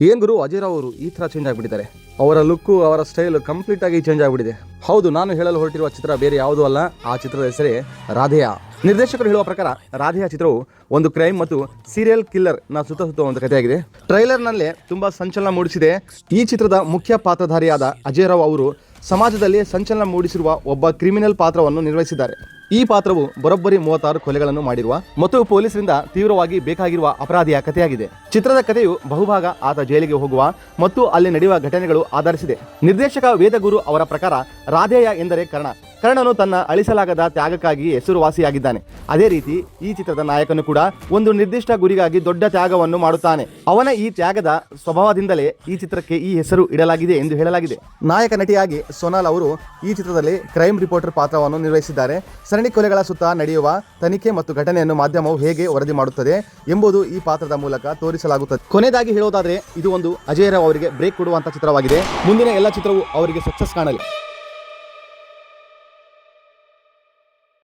ಏನ್ ಗುರು, ಅಜಯ್ ರಾವ್ ಅವರು ಈ ತರ ಚೇಂಜ್ ಆಗಿಬಿಟ್ಟಿದ್ದಾರೆ. ಅವರ ಲುಕ್ಕು, ಅವರ ಸ್ಟೈಲ್ ಕಂಪ್ಲೀಟ್ ಆಗಿ ಚೇಂಜ್ ಆಗಿಬಿಟ್ಟಿದೆ. ಹೌದು, ನಾನು ಹೇಳಲು ಹೊರಟಿರುವ ಚಿತ್ರ ಬೇರೆ ಯಾವುದೂ ಅಲ್ಲ. ಆ ಚಿತ್ರದ ಹೆಸರೇ ರಾಧೇಯ. ನಿರ್ದೇಶಕರು ಹೇಳುವ ಪ್ರಕಾರ ರಾಧೇಯ ಚಿತ್ರವು ಒಂದು ಕ್ರೈಮ್ ಮತ್ತು ಸೀರಿಯಲ್ ಕಿಲ್ಲರ್ ನ ಸುತ್ತ ಒಂದು ಕಥೆಯಾಗಿದೆ. ಟ್ರೈಲರ್ ನಲ್ಲೇ ತುಂಬಾ ಸಂಚಲನ ಮೂಡಿಸಿದೆ. ಈ ಚಿತ್ರದ ಮುಖ್ಯ ಪಾತ್ರಧಾರಿಯಾದ ಅಜಯ್ ರಾವ್ ಅವರು ಸಮಾಜದಲ್ಲಿ ಸಂಚಲನ ಮೂಡಿಸಿರುವ ಒಬ್ಬ ಕ್ರಿಮಿನಲ್ ಪಾತ್ರವನ್ನು ನಿರ್ವಹಿಸಿದ್ದಾರೆ. ಈ ಪಾತ್ರವು ಬರೋಬ್ಬರಿ 36 ಕೊಲೆಗಳನ್ನು ಮಾಡಿರುವ ಮತ್ತು ಪೊಲೀಸರಿಂದ ತೀವ್ರವಾಗಿ ಬೇಕಾಗಿರುವ ಅಪರಾಧಿಯ ಕಥೆಯಾಗಿದೆ. ಚಿತ್ರದ ಕಥೆಯು ಬಹುಭಾಗ ಆತ ಜೈಲಿಗೆ ಹೋಗುವ ಮತ್ತು ಅಲ್ಲಿ ನಡೆಯುವ ಘಟನೆಗಳು ಆಧರಿಸಿದೆ. ನಿರ್ದೇಶಕ ವೇದಗುರು ಅವರ ಪ್ರಕಾರ ರಾಧೇಯ ಎಂದರೆ ಕರ್ಣನು ತನ್ನ ಅಳಿಸಲಾಗದ ತ್ಯಾಗಕ್ಕಾಗಿ ಹೆಸರುವಾಸಿಯಾಗಿದ್ದಾನೆ. ಅದೇ ರೀತಿ ಈ ಚಿತ್ರದ ನಾಯಕನು ಕೂಡ ಒಂದು ನಿರ್ದಿಷ್ಟ ಗುರಿಗಾಗಿ ದೊಡ್ಡ ತ್ಯಾಗವನ್ನು ಮಾಡುತ್ತಾನೆ. ಅವನ ಈ ತ್ಯಾಗದ ಸ್ವಭಾವದಿಂದಲೇ ಈ ಚಿತ್ರಕ್ಕೆ ಈ ಹೆಸರು ಇಡಲಾಗಿದೆ ಎಂದು ಹೇಳಲಾಗಿದೆ. ನಾಯಕ ನಟಿಯಾಗಿ ಸೋನಾಲ್ ಅವರು ಈ ಚಿತ್ರದಲ್ಲಿ ಕ್ರೈಮ್ ರಿಪೋರ್ಟರ್ ಪಾತ್ರವನ್ನು ನಿರ್ವಹಿಸಿದ್ದಾರೆ. ಸರಣಿ ಕೊಲೆಗಳ ಸುತ್ತ ನಡೆಯುವ ತನಿಖೆ ಮತ್ತು ಘಟನೆಯನ್ನು ಮಾಧ್ಯಮವು ಹೇಗೆ ವರದಿ ಮಾಡುತ್ತದೆ ಎಂಬುದು ಈ ಪಾತ್ರದ ಮೂಲಕ ತೋರಿಸಲಾಗುತ್ತದೆ. ಕೊನೆಯದಾಗಿ ಹೇಳೋದಾದ್ರೆ ಇದು ಒಂದು ಅಜಯ್ ರಾವ್ ಅವರಿಗೆ ಬ್ರೇಕ್ ಕೊಡುವಂತ ಚಿತ್ರವಾಗಿದೆ. ಮುಂದಿನ ಎಲ್ಲ ಚಿತ್ರವು ಅವರಿಗೆ ಸಕ್ಸಸ್ ಕಾಣಲಿ.